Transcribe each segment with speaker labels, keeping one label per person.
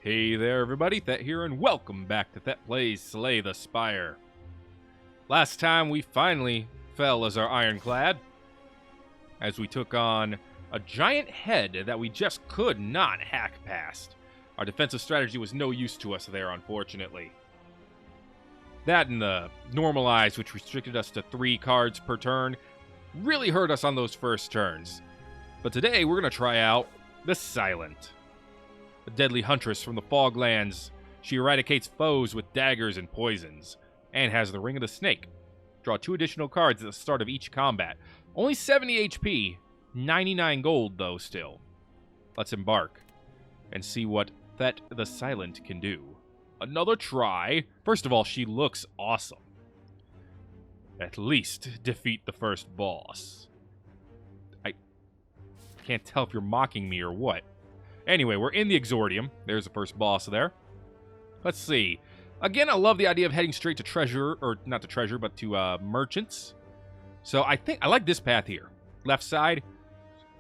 Speaker 1: Hey there everybody, Thet here, and welcome back to Thet Plays Slay the Spire. Last time we finally fell as our ironclad, as we took on a giant head that we just could not hack past. Our defensive strategy was no use to us there, unfortunately. That and the normalize, which restricted us to 3 cards per turn, really hurt us on those first turns. But today we're going to try out the Silent. A deadly huntress from the Foglands. She eradicates foes with daggers and poisons, and has the Ring of the Snake. Draw 2 additional cards at the start of each combat. Only 70 HP, 99 gold though still. Let's embark and see what Thet the Silent can do. Another try. First of all, she looks awesome. At least defeat the first boss. I can't tell if you're mocking me or what. Anyway, we're in the Exordium. There's the first boss there. Let's see. Again, I love the idea of heading straight to treasure, or not to treasure, but to merchants. So I think I like this path here. Left side,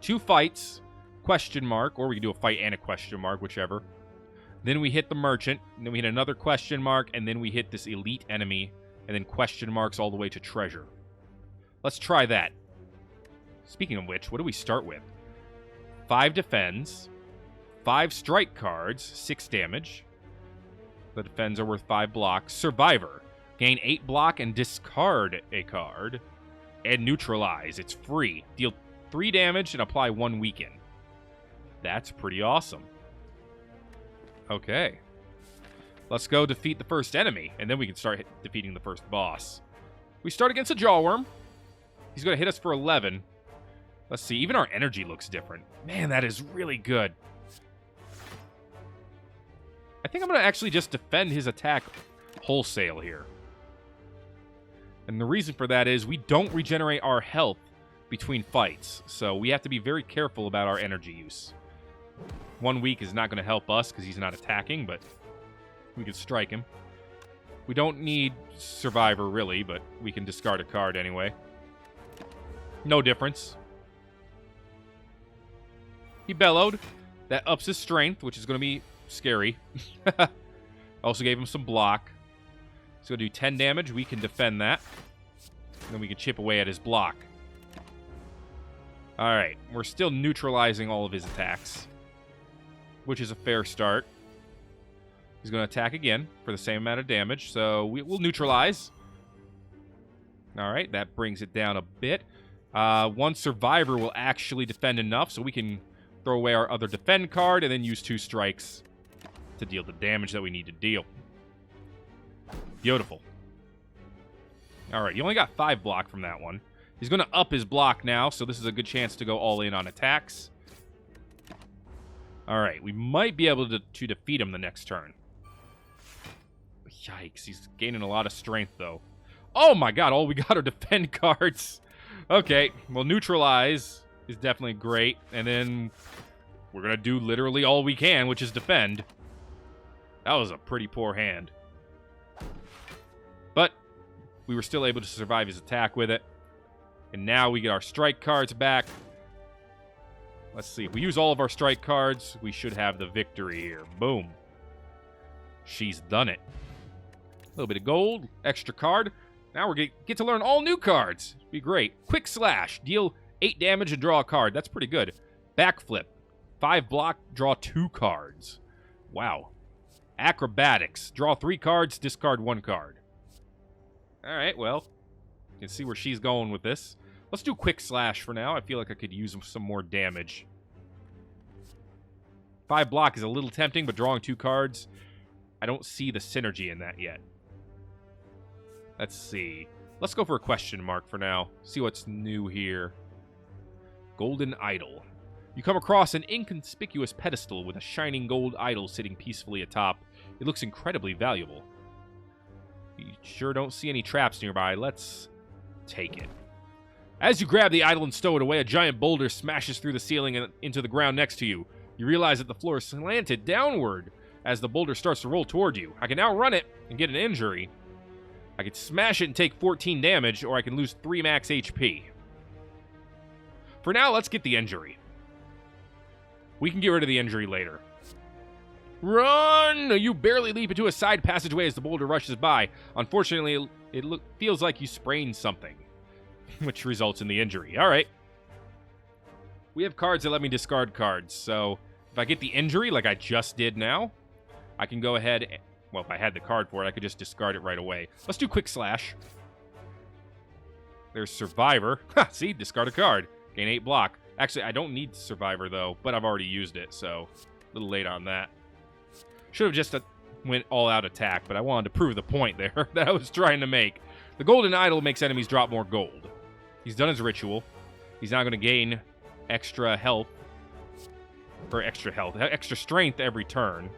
Speaker 1: 2 fights, question mark, or we can do a fight and a question mark, whichever. Then we hit the merchant, and then we hit another question mark, and then we hit this elite enemy, and then question marks all the way to treasure. Let's try that. Speaking of which, what do we start with? 5 defends, 5 strike cards, 6 damage. The defends are worth 5 blocks. Survivor. Gain 8 block and discard a card. And neutralize. It's free. Deal 3 damage and apply 1 weaken. That's pretty awesome. Okay. Let's go defeat the first enemy, and then we can start defeating the first boss. We start against a Jawworm. He's going to hit us for 11. Let's see. Even our energy looks different. Man, that is really good. I think I'm going to actually just defend his attack wholesale here. And the reason for that is we don't regenerate our health between fights. So we have to be very careful about our energy use. 1 week is not going to help us because he's not attacking, but we can strike him. We don't need Survivor, really, but we can discard a card anyway. No difference. He bellowed. That ups his strength, which is going to be scary. Also gave him some block. He's going to do 10 damage. We can defend that. And then we can chip away at his block. Alright. We're still neutralizing all of his attacks, which is a fair start. He's going to attack again for the same amount of damage. So we'll neutralize. Alright. That brings it down a bit. 1 survivor will actually defend enough, so we can throw away our other defend card and then use 2 strikes to deal the damage that we need to deal. Beautiful. Alright, you only got 5 block from that one. He's going to up his block now, so this is a good chance to go all in on attacks. Alright, we might be able to defeat him the next turn. Yikes, he's gaining a lot of strength, though. Oh my god, all we got are defend cards. Okay, well, neutralize is definitely great, and then we're going to do literally all we can, which is defend. That was a pretty poor hand. But we were still able to survive his attack with it. And now we get our strike cards back. Let's see. If we use all of our strike cards, we should have the victory here. Boom. She's done it. A little bit of gold. Extra card. Now we're going to get to learn all new cards. Be great. Quick Slash. Deal 8 damage and draw a card. That's pretty good. Backflip. 5 block. Draw 2 cards. Wow. Acrobatics. Draw 3 cards, discard 1 card. Alright, well, you can see where she's going with this. Let's do Quick Slash for now. I feel like I could use some more damage. 5 block is a little tempting, but drawing 2 cards, I don't see the synergy in that yet. Let's see. Let's go for a question mark for now. See what's new here. Golden Idol. You come across an inconspicuous pedestal with a shining gold idol sitting peacefully atop. It looks incredibly valuable. You sure don't see any traps nearby. Let's take it. As you grab the idol and stow it away, a giant boulder smashes through the ceiling and into the ground next to you. You realize that the floor is slanted downward as the boulder starts to roll toward you. I can now run it and get an injury. I could smash it and take 14 damage, or I can lose 3 max HP. For now, let's get the injury. We can get rid of the injury later. Run! run! You barely leap into a side passageway as the boulder rushes by. Unfortunately, it feels like you sprained something, which results in the injury. All right. We have cards that let me discard cards, so if I get the injury like I just did now, I can go ahead and, well, if I had the card for it, I could just discard it right away. Let's do Quick Slash. There's Survivor. Ha, see? Discard a card. Gain 8 block. Actually, I don't need Survivor, though, but I've already used it, so a little late on that. Should have just went all-out attack, but I wanted to prove the point there that I was trying to make. The Golden Idol makes enemies drop more gold. He's done his ritual. He's now going to gain extra health. Or extra strength every turn.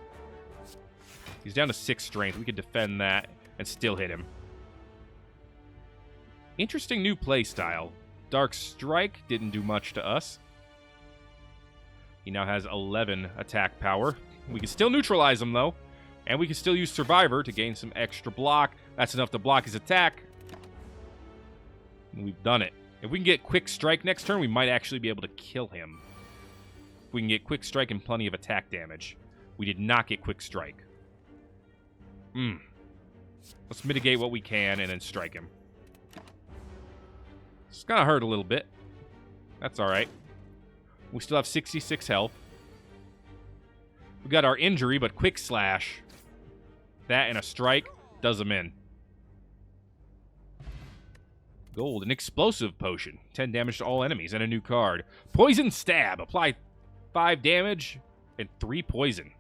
Speaker 1: He's down to 6 strength. We could defend that and still hit him. Interesting new play style. Dark Strike didn't do much to us. He now has 11 attack power. We can still neutralize him, though. And we can still use Survivor to gain some extra block. That's enough to block his attack. And we've done it. If we can get Quick Strike next turn, we might actually be able to kill him. If we can get Quick Strike and plenty of attack damage. We did not get Quick Strike. Let's mitigate what we can and then strike him. It's gonna hurt a little bit. That's alright. We still have 66 health. We got our injury, but Quick Slash. That and a strike does him in. Gold, an explosive potion. 10 damage to all enemies and a new card. Poison Stab. Apply 5 damage and 3 poison.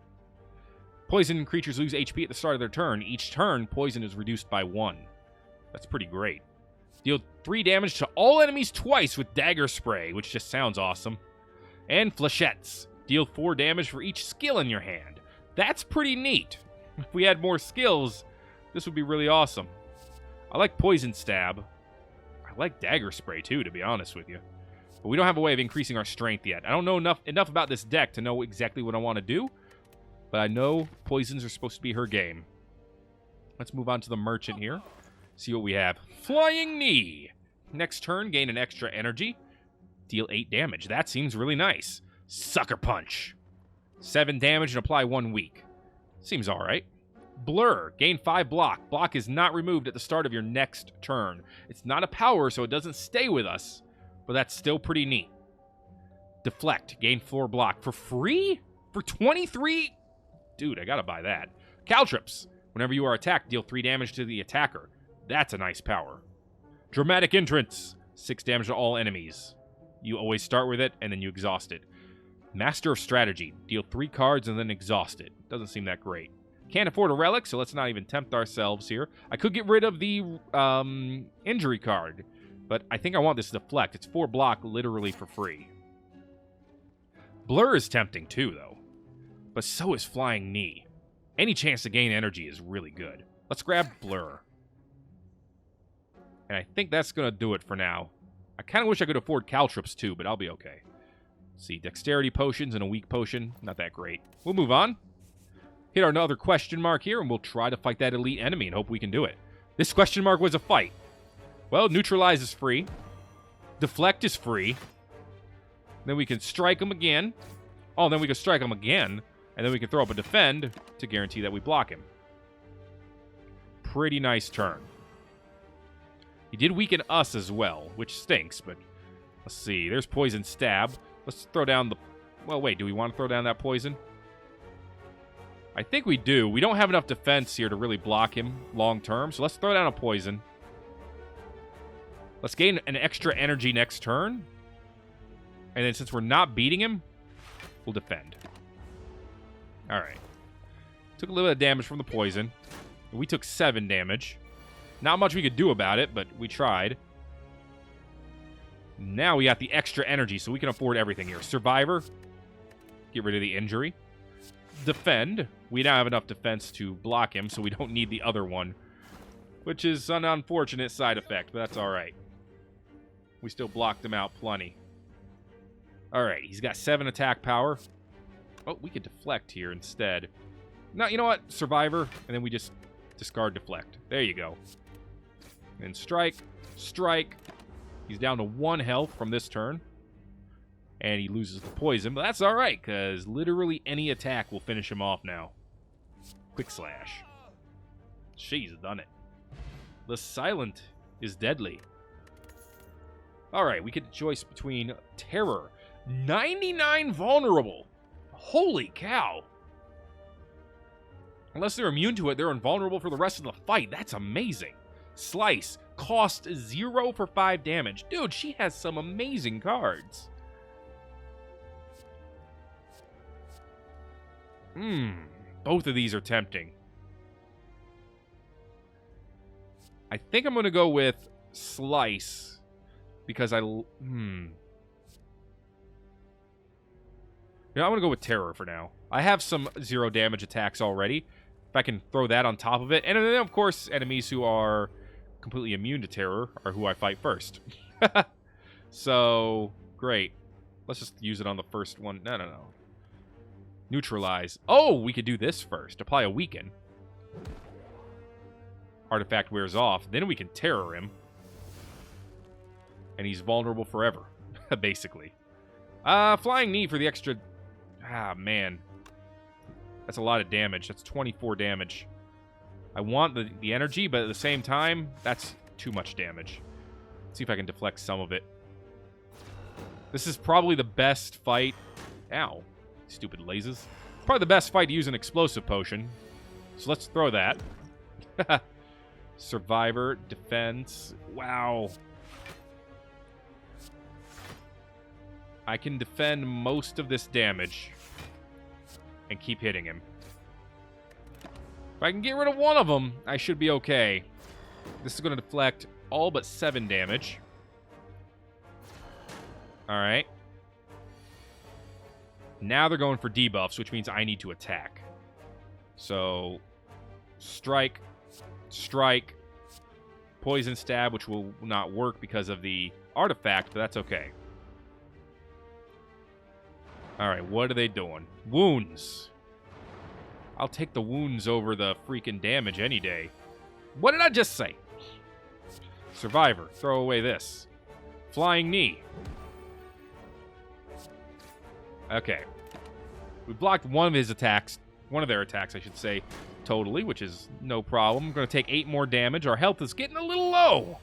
Speaker 1: Poison creatures lose HP at the start of their turn. Each turn, poison is reduced by 1. That's pretty great. Deal 3 damage to all enemies twice with Dagger Spray, which just sounds awesome. And Flechettes. Deal 4 damage for each skill in your hand. That's pretty neat. If we had more skills, this would be really awesome. I like Poison Stab. I like Dagger Spray, too, to be honest with you. But we don't have a way of increasing our strength yet. I don't know enough about this deck to know exactly what I want to do. But I know poisons are supposed to be her game. Let's move on to the merchant here. See what we have. Flying Knee. Next turn, gain an extra energy. Deal 8 damage. That seems really nice. Sucker Punch. 7 damage and apply 1 weak. Seems alright. Blur. Gain 5 block. Block is not removed at the start of your next turn. It's not a power, so it doesn't stay with us. But that's still pretty neat. Deflect. Gain 4 block. For free? For 23? Dude, I gotta buy that. Caltrops. Whenever you are attacked, deal 3 damage to the attacker. That's a nice power. Dramatic Entrance. 6 damage to all enemies. You always start with it, and then you exhaust it. Master of Strategy. Deal 3 cards and then exhaust it. Doesn't seem that great. Can't afford a relic, so let's not even tempt ourselves here. I could get rid of the injury card, but I think I want this Deflect. It's 4 block literally for free. Blur is tempting too, though. But so is Flying Knee. Any chance to gain energy is really good. Let's grab Blur. And I think that's going to do it for now. I kind of wish I could afford Caltrops too, but I'll be okay. Let's see, Dexterity Potions and a Weak Potion. Not that great. We'll move on. Hit our another question mark here, and we'll try to fight that elite enemy and hope we can do it. This question mark was a fight. Well, Neutralize is free. Deflect is free. Then we can strike him again. Oh, then we can strike him again. And then we can throw up a Defend to guarantee that we block him. Pretty nice turn. He did weaken us as well, which stinks, but let's see. There's Poison Stab. Let's throw down the... Well, wait, do we want to throw down that poison? I think we do. We don't have enough defense here to really block him long term, so let's throw down a poison. Let's gain an extra energy next turn. And then since we're not beating him, we'll defend. Alright. Took a little bit of damage from the poison. We took 7 damage. Not much we could do about it, but we tried. Now we got the extra energy, so we can afford everything here. Survivor. Get rid of the injury. Defend. We now have enough defense to block him, so we don't need the other one. Which is an unfortunate side effect, but that's alright. We still blocked him out plenty. Alright, he's got 7 attack power. Oh, we could deflect here instead. No, you know what? Survivor, and then we just discard Deflect. There you go. And strike. Strike. He's down to 1 health from this turn. And he loses the poison, but that's alright, because literally any attack will finish him off now. Quick slash. She's done it. The silent is deadly. Alright, we get a choice between terror. 99 vulnerable. Holy cow. Unless they're immune to it, they're invulnerable for the rest of the fight. That's amazing. Slice. Cost 0 for 5 damage. Dude, she has some amazing cards. Both of these are tempting. I think I'm going to go with Slice because I'm going to go with Terror for now. I have some 0 damage attacks already. If I can throw that on top of it. And then, of course, enemies who are completely immune to Terror are who I fight first. So, great. Let's just use it on the first one. No. Neutralize. Oh, we could do this first. Apply a weaken. Artifact wears off. Then we can Terror him. And he's vulnerable forever, basically. Flying Knee for the extra... Ah, man. That's a lot of damage. That's 24 damage. I want the energy, but at the same time, that's too much damage. Let's see if I can deflect some of it. This is probably the best fight... Ow. Stupid lasers. Probably the best fight to use an explosive potion. So let's throw that. Survivor, defense. Wow. I can defend most of this damage and keep hitting him. If I can get rid of one of them, I should be okay. This is going to deflect all but 7 damage. Alright. Now they're going for debuffs, which means I need to attack. So, strike, strike, poison stab, which will not work because of the artifact, but that's okay. Alright, what are they doing? Wounds. I'll take the wounds over the freaking damage any day. What did I just say? Survivor. Throw away this. Flying Knee. Okay. We blocked one of his attacks. One of their attacks, I should say, totally, which is no problem. I'm going to take 8 more damage. Our health is getting a little low.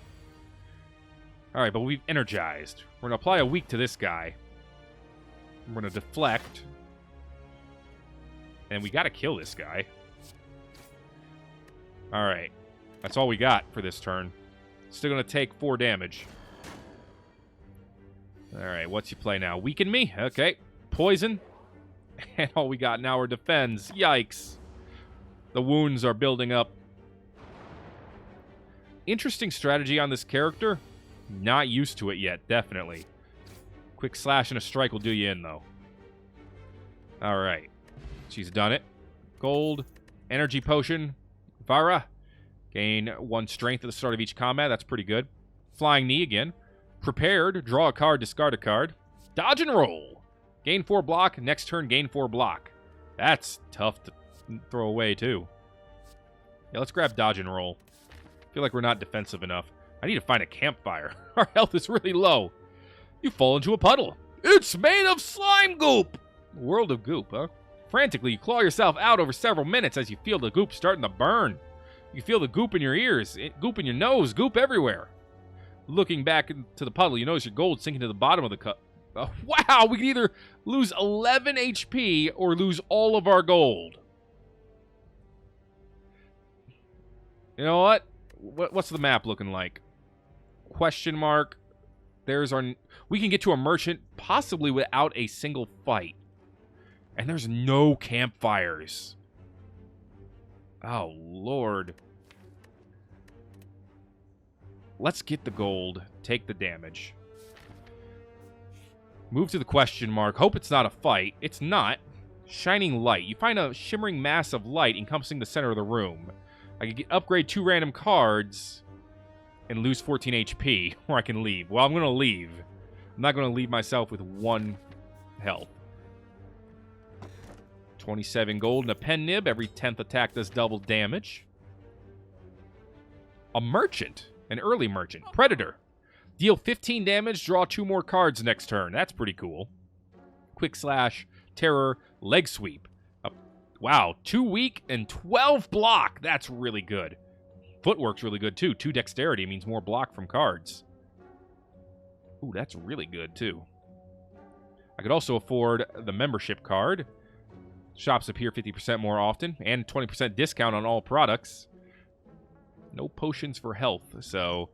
Speaker 1: Alright, but we've energized. We're going to apply a weak to this guy. We're going to deflect. And we got to kill this guy. Alright. That's all we got for this turn. Still going to take 4 damage. Alright, what's your play now? Weaken me? Okay. Poison. And all we got now are defends. Yikes. The wounds are building up. Interesting strategy on this character. Not used to it yet, definitely. Quick slash and a strike will do you in, though. Alright. She's done it. Gold. Energy potion. Vara. Gain 1 strength at the start of each combat. That's pretty good. Flying Knee again. Prepared. Draw a card, discard a card. Dodge and roll. Gain 4 block. Next turn, gain 4 block. That's tough to throw away, too. Yeah, let's grab dodge and roll. I feel like we're not defensive enough. I need to find a campfire. Our health is really low. You fall into a puddle. It's made of slime goop. World of goop, huh? Frantically, you claw yourself out over several minutes as you feel the goop starting to burn. You feel the goop in your ears, goop in your nose, goop everywhere. Looking back into the puddle, you notice your gold sinking to the bottom of the cup. Wow, we can either lose 11 HP or lose all of our gold. You know what? What's the map looking like? Question mark. There's our... We can get to a merchant possibly without a single fight. And there's no campfires. Oh, Lord. Let's get the gold. Take the damage. Move to the question mark. Hope it's not a fight. It's not. Shining light. You find a shimmering mass of light encompassing the center of the room. I can upgrade 2 random cards and lose 14 HP, or I can leave. Well, I'm going to leave. I'm not going to leave myself with 1 health. 27 gold and a pen nib. Every 10th attack does double damage. A merchant. An early merchant. Predator. Deal 15 damage, draw 2 more cards next turn. That's pretty cool. Quick slash, terror, leg sweep. Wow, 2 weak and 12 block. That's really good. Footwork's really good, too. 2 dexterity means more block from cards. Ooh, that's really good, too. I could also afford the membership card. Shops appear 50% more often, and 20% discount on all products. No potions for health, so...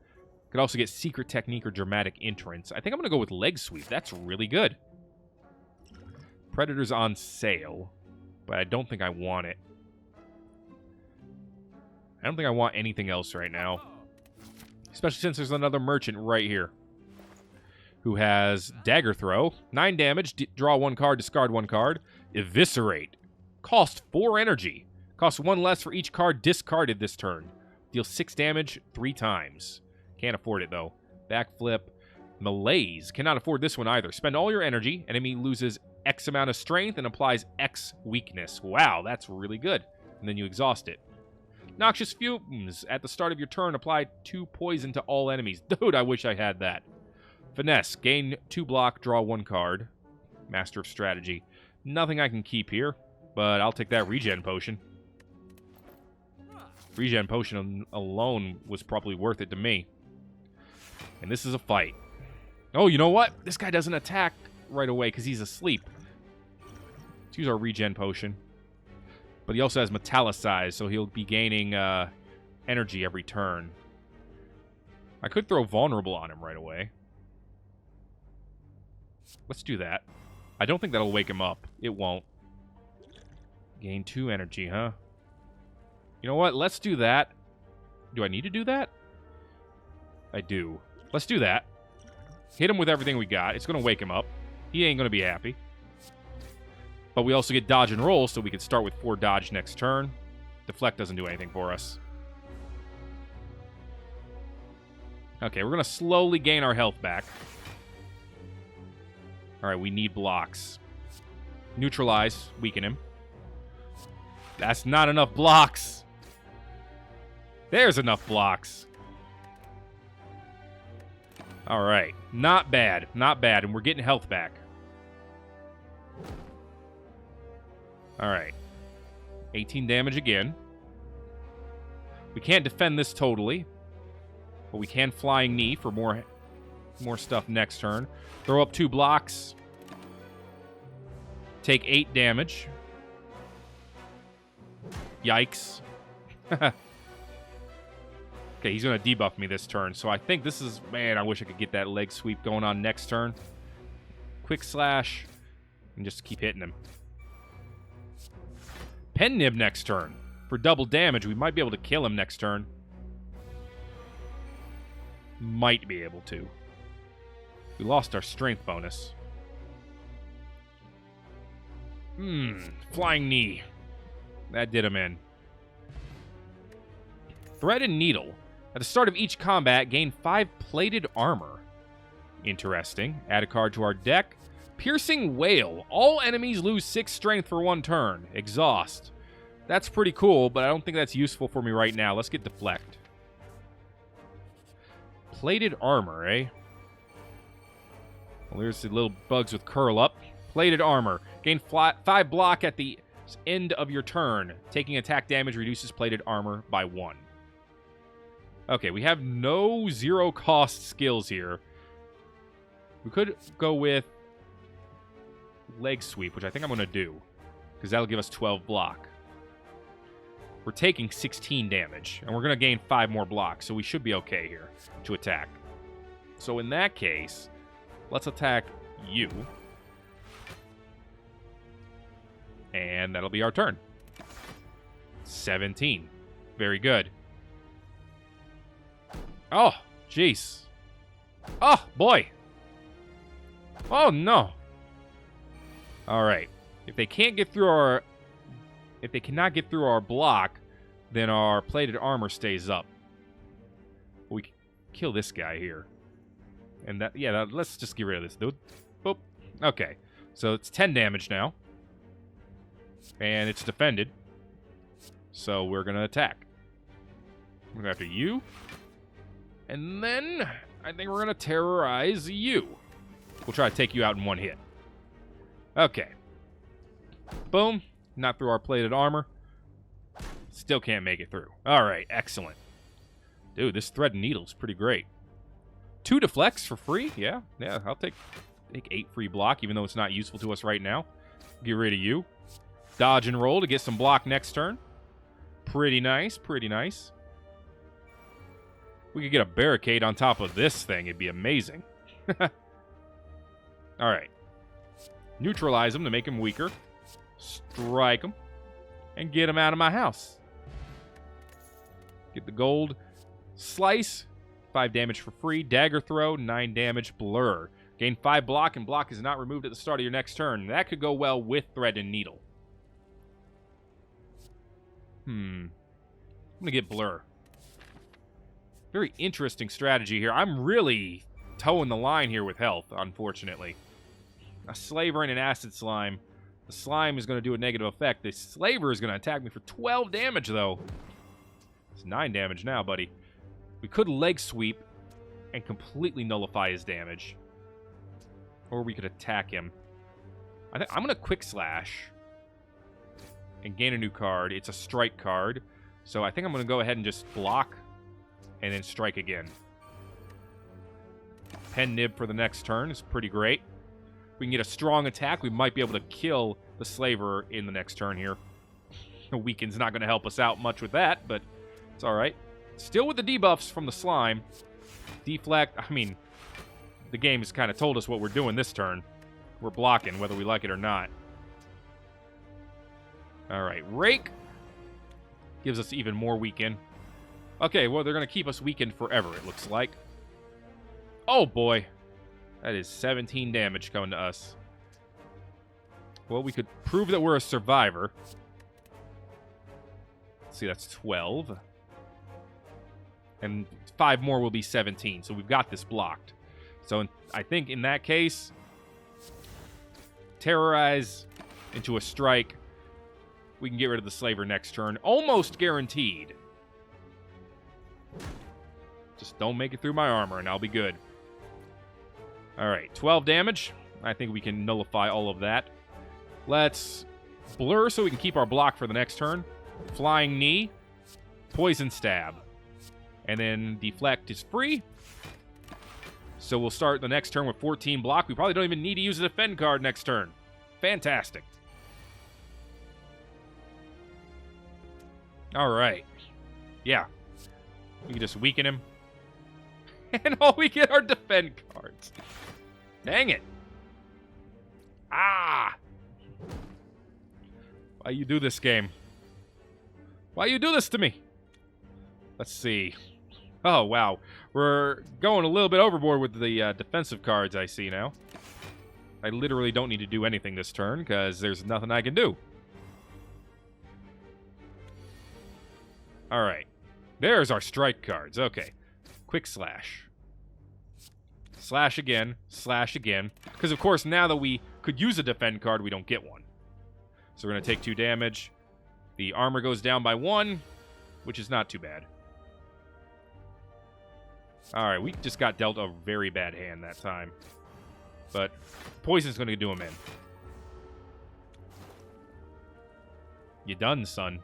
Speaker 1: Could also get secret technique or dramatic entrance. I think I'm going to go with leg sweep. That's really good. Predator's on sale, but I don't think I want it. I don't think I want anything else right now. Especially since there's another merchant right here who has Dagger Throw. 9 damage, draw 1 card, discard 1 card. Eviscerate. Cost 4 energy. Costs 1 less for each card discarded this turn. Deal 6 damage 3 times. Can't afford it, though. Backflip. Malaise. Cannot afford this one either. Spend all your energy. Enemy loses X amount of strength and applies X weakness. Wow, that's really good. And then you exhaust it. Noxious Fumes. At the start of your turn, apply 2 poison to all enemies. Dude, I wish I had that. Finesse. Gain 2 block, draw 1 card. Master of Strategy. Nothing I can keep here, but I'll take that regen potion. Regen potion alone was probably worth it to me. And this is a fight. Oh, you know what? This guy doesn't attack right away because he's asleep. Let's use our regen potion. But he also has Metallicize, so he'll be gaining energy every turn. I could throw Vulnerable on him right away. Let's do that. I don't think that'll wake him up. It won't. Gain 2 energy, huh? You know what? Let's do that. Do I need to do that? I do. Let's do that. Hit him with everything we got. It's going to wake him up. He ain't going to be happy. But we also get dodge and roll, so we can start with 4 dodge next turn. Deflect doesn't do anything for us. Okay, we're going to slowly gain our health back. Alright, we need blocks. Neutralize. Weaken him. That's not enough blocks. There's enough blocks. Alright. Not bad. Not bad. And we're getting health back. Alright. 18 damage again. We can't defend this totally. But we can Flying Knee for more stuff next turn. Throw up 2 blocks. Take 8 damage. Yikes. Okay, he's going to debuff me this turn. So I think this is... Man, I wish I could get that leg sweep going on next turn. Quick slash. And just keep hitting him. Pen Nib next turn. For double damage, we might be able to kill him next turn. Might be able to. We lost our strength bonus. Flying Knee. That did him in. Thread and Needle. At the start of each combat, gain 5 plated armor. Interesting. Add a card to our deck. Piercing Wail. All enemies lose 6 strength for 1 turn. Exhaust. That's pretty cool, but I don't think that's useful for me right now. Let's get Deflect. Plated armor, eh? Well, there's the little bugs with curl up. Plated armor. Gain 5 block at the end of your turn. Taking attack damage reduces plated armor by 1. Okay, we have no 0 cost skills here. We could go with leg sweep, which I think I'm going to do, because that'll give us 12 block. We're taking 16 damage, and we're going to gain 5 more blocks, so we should be okay here to attack. So in that case, let's attack you. And that'll be our turn. 17. Very good. Oh, jeez. Oh, boy. Oh, no. All right. If they can't get through our... If they cannot get through our block, then our plated armor stays up. We can kill this guy here. And that... Yeah, let's just get rid of this dude. Boop. Okay. So it's 10 damage now. And it's defended. So we're going to attack. We're going after you. And then I think we're going to terrorize you. We'll try to take you out in 1 hit. Okay. Boom. Not through our plated armor. Still can't make it through. All right, excellent. Dude, this thread and needle's pretty great. 2 deflects for free? Yeah, I'll take 8 free block, even though it's not useful to us right now. Get rid of you. Dodge and roll to get some block next turn. Pretty nice, pretty nice. We could get a barricade on top of this thing. It'd be amazing. All right. Neutralize them to make them weaker. Strike them. And get them out of my house. Get the gold. Slice. 5 damage for free. Dagger throw. 9 damage. Blur. Gain 5 block, and block is not removed at the start of your next turn. That could go well with thread and needle. I'm going to get blur. Very interesting strategy here. I'm really towing the line here with health, unfortunately. A slaver and an acid slime. The slime is going to do a negative effect. The slaver is going to attack me for 12 damage, though. It's 9 damage now, buddy. We could leg sweep and completely nullify his damage. Or we could attack him. I'm going to quick slash and gain a new card. It's a strike card. So I think I'm going to go ahead and just block and then strike again. Pen nib for the next turn is pretty great. We can get a strong attack. We might be able to kill the slaver in the next turn here. The weaken's not going to help us out much with that, but it's all right. Still with the debuffs from the slime. Deflect. I mean, the game has kind of told us what we're doing this turn. We're blocking, whether we like it or not. All right. Rake gives us even more weaken. Okay, well, they're going to keep us weakened forever, it looks like. Oh, boy. That is 17 damage coming to us. Well, we could prove that we're a survivor. Let's see, that's 12. And 5 more will be 17, so we've got this blocked. So I think in that case, terrorize into a strike. We can get rid of the slaver next turn. Almost guaranteed. Just don't make it through my armor, and I'll be good. All right, 12 damage. I think we can nullify all of that. Let's blur so we can keep our block for the next turn. Flying knee. Poison stab. And then deflect is free. So we'll start the next turn with 14 block. We probably don't even need to use a defend card next turn. Fantastic. All right. Yeah. We can just weaken him. And all we get are defend cards. Dang it. Ah! Why you do this game? Why you do this to me? Let's see. Oh, wow. We're going a little bit overboard with the defensive cards I see now. I literally don't need to do anything this turn because there's nothing I can do. All right. There's our strike cards. Okay. Quick slash. Slash again. Slash again. Because, of course, now that we could use a defend card, we don't get one. So we're going to take 2 damage. The armor goes down by 1, which is not too bad. All right, we just got dealt a very bad hand that time. But poison's going to do him in. You done, son.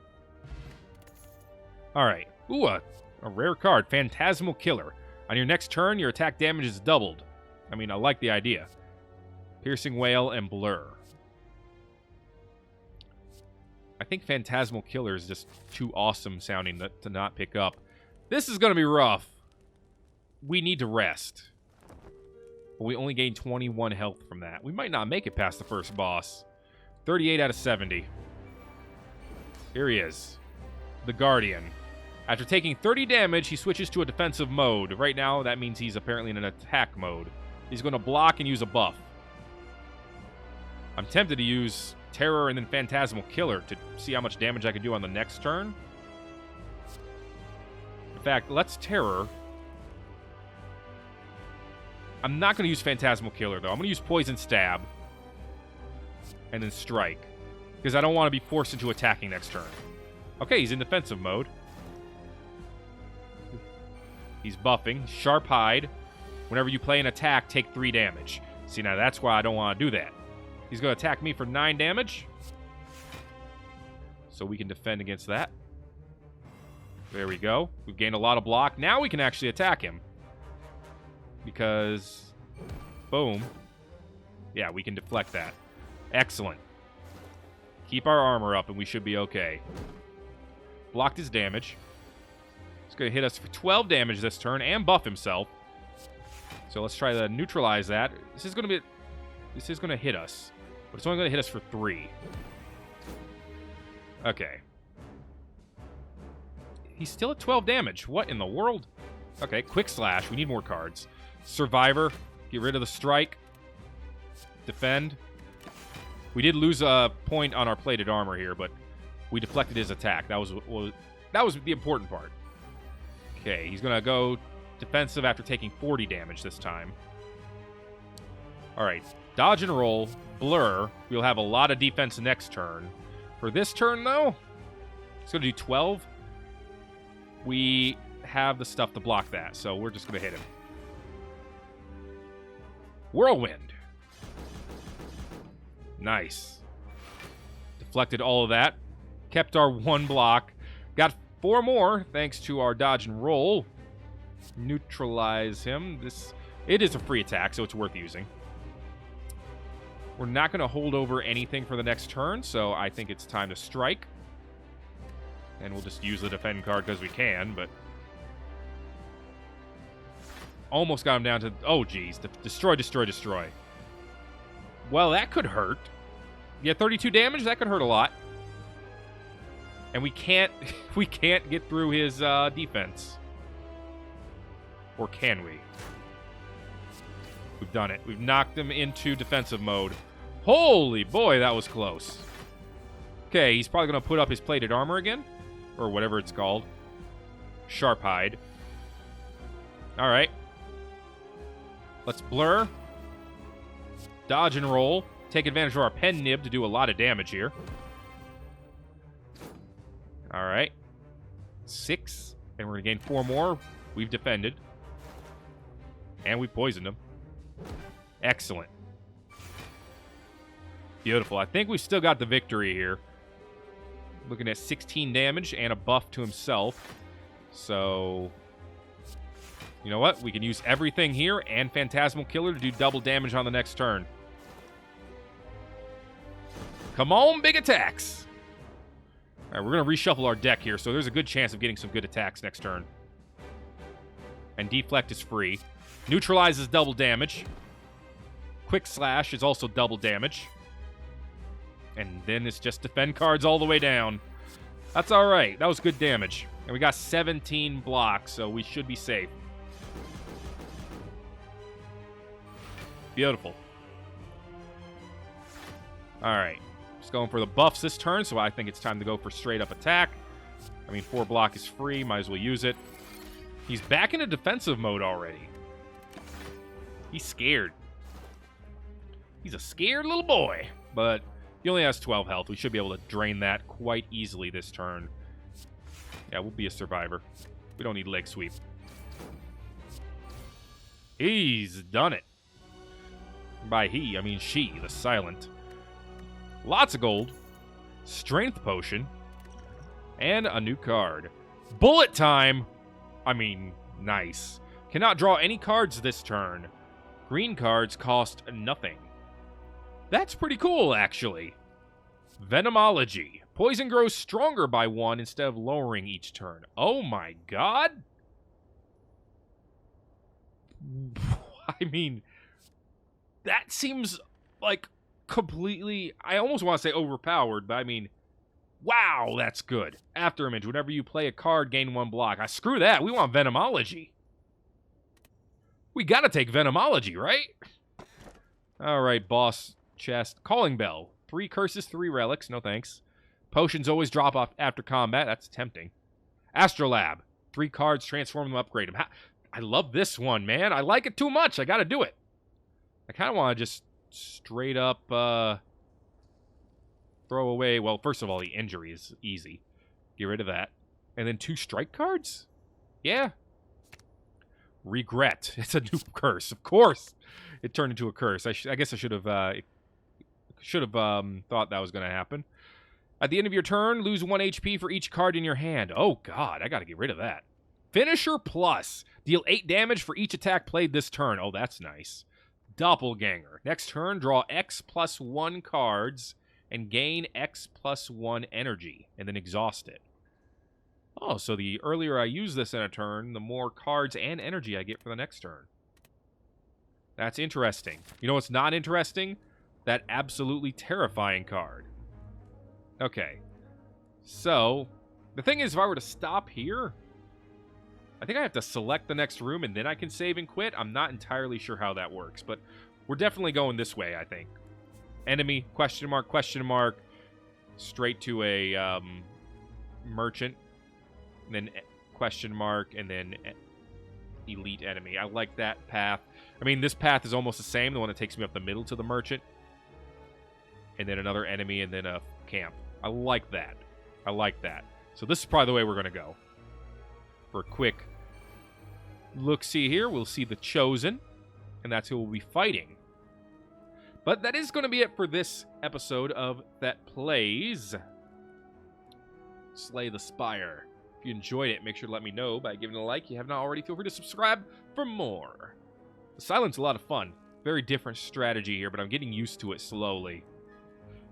Speaker 1: All right. Ooh, a rare card. Phantasmal Killer. On your next turn, your attack damage is doubled. I mean, I like the idea. Piercing Wail and Blur. I think Phantasmal Killer is just too awesome sounding to not pick up. This is going to be rough. We need to rest. But we only gain 21 health from that. We might not make it past the first boss. 38 out of 70. Here he is. The Guardian. After taking 30 damage, he switches to a defensive mode. Right now, that means he's apparently in an attack mode. He's going to block and use a buff. I'm tempted to use Terror and then Phantasmal Killer to see how much damage I can do on the next turn. In fact, let's Terror. I'm not going to use Phantasmal Killer, though. I'm going to use Poison Stab. And then Strike. Because I don't want to be forced into attacking next turn. Okay, he's in defensive mode. He's buffing. Sharp Hide. Whenever you play an attack, take 3 damage. See, now that's why I don't want to do that. He's going to attack me for 9 damage. so we can defend against that. There we go. We've gained a lot of block. Now we can actually attack him. Because, boom. Yeah, we can deflect that. Excellent. Keep our armor up and we should be okay. Blocked his damage. He's going to hit us for 12 damage this turn and buff himself. So let's try to neutralize that. This is going to hit us. But it's only going to hit us for 3. Okay. He's still at 12 damage. What in the world? Okay, quick slash. We need more cards. Survivor. Get rid of the strike. Defend. We did lose a point on our plated armor here, but we deflected his attack. That was the important part. Okay, he's going to go defensive after taking 40 damage this time. All right, dodge and roll. Blur. We'll have a lot of defense next turn. For this turn, though, it's going to do 12. We have the stuff to block that, so we're just going to hit him. Whirlwind. Nice. Deflected all of that. Kept our 1 block. Got 4 more thanks to our dodge and roll. Neutralize him. It is a free attack, so it's worth using. We're not going to hold over anything for the next turn, so I think it's time to strike. And we'll just use the defend card because we can, but... Almost got him down to... Oh, geez. Destroy, destroy, destroy. Well, that could hurt. Yeah, 32 damage? That could hurt a lot. And we can't get through his defense. Or can we? We've done it. We've knocked him into defensive mode. Holy boy, that was close. Okay, he's probably going to put up his plated armor again. Or whatever it's called. Sharp hide. Alright. Let's blur. Dodge and roll. Take advantage of our pen nib to do a lot of damage here. Alright. 6. And we're going to gain 4 more. We've defended. And we poisoned him. Excellent. Beautiful. I think we've still got the victory here. Looking at 16 damage and a buff to himself. So, you know what? We can use everything here and Phantasmal Killer to do double damage on the next turn. Come on, big attacks! Alright, we're going to reshuffle our deck here, so there's a good chance of getting some good attacks next turn. And Deflect is free. Neutralizes double damage. Quick Slash is also double damage. And then it's just defend cards all the way down. That's alright. That was good damage. And we got 17 blocks, so we should be safe. Beautiful. Alright. Just going for the buffs this turn, so I think it's time to go for straight up attack. I mean, 4 block is free. Might as well use it. He's back into defensive mode already. He's scared. He's a scared little boy. But he only has 12 health. We should be able to drain that quite easily this turn. Yeah, we'll be a survivor. We don't need leg sweep. He's done it. By he, I mean she, the silent. Lots of gold. Strength potion. And a new card. Bullet time! I mean, nice. Cannot draw any cards this turn. Green cards cost nothing. That's pretty cool, actually. Venomology. Poison grows stronger by 1 instead of lowering each turn. Oh my god! I mean, that seems like completely... I almost want to say overpowered, but I mean... Wow, that's good. After image, whenever you play a card, gain 1 block. Screw that. We want Venomology. We gotta take Venomology, right? Alright, boss chest. Calling Bell. 3 curses, 3 relics. No thanks. Potions always drop off after combat. That's tempting. Astrolab. 3 cards, transform them, upgrade them. I love this one, man. I like it too much. I gotta do it. I kind of want to just straight up throw away... Well, first of all, the injury is easy. Get rid of that. And then 2 strike cards? Yeah. Regret. It's a new curse. Of course. It turned into a curse. I guess I should have thought that was going to happen. At the end of your turn, lose 1 HP for each card in your hand. Oh, God, I gotta get rid of that. Finisher Plus. Deal 8 damage for each attack played this turn. Oh, that's nice. Doppelganger. Next turn, draw X plus 1 cards and gain X plus 1 energy, and then exhaust it. Oh, so the earlier I use this in a turn, the more cards and energy I get for the next turn. That's interesting. You know what's not interesting? That absolutely terrifying card. Okay. So, the thing is, if I were to stop here, I think I have to select the next room and then I can save and quit. I'm not entirely sure how that works, but we're definitely going this way, I think. Enemy, question mark, straight to a merchant, and then question mark, and then elite enemy. I like that path. I mean, this path is almost the same, the one that takes me up the middle to the merchant, and then another enemy, and then a camp. I like that. I like that. So this is probably the way we're going to go. For a quick look-see here, we'll see the Chosen, and that's who we'll be fighting. But that is going to be it for this episode of Thet Plays Slay the Spire. If you enjoyed it, make sure to let me know by giving it a like. If you have not already, feel free to subscribe for more. The Silent's a lot of fun. Very different strategy here, but I'm getting used to it slowly.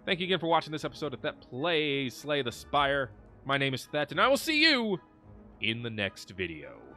Speaker 1: Thank you again for watching this episode of Thet Plays Slay the Spire. My name is Thet, and I will see you in the next video.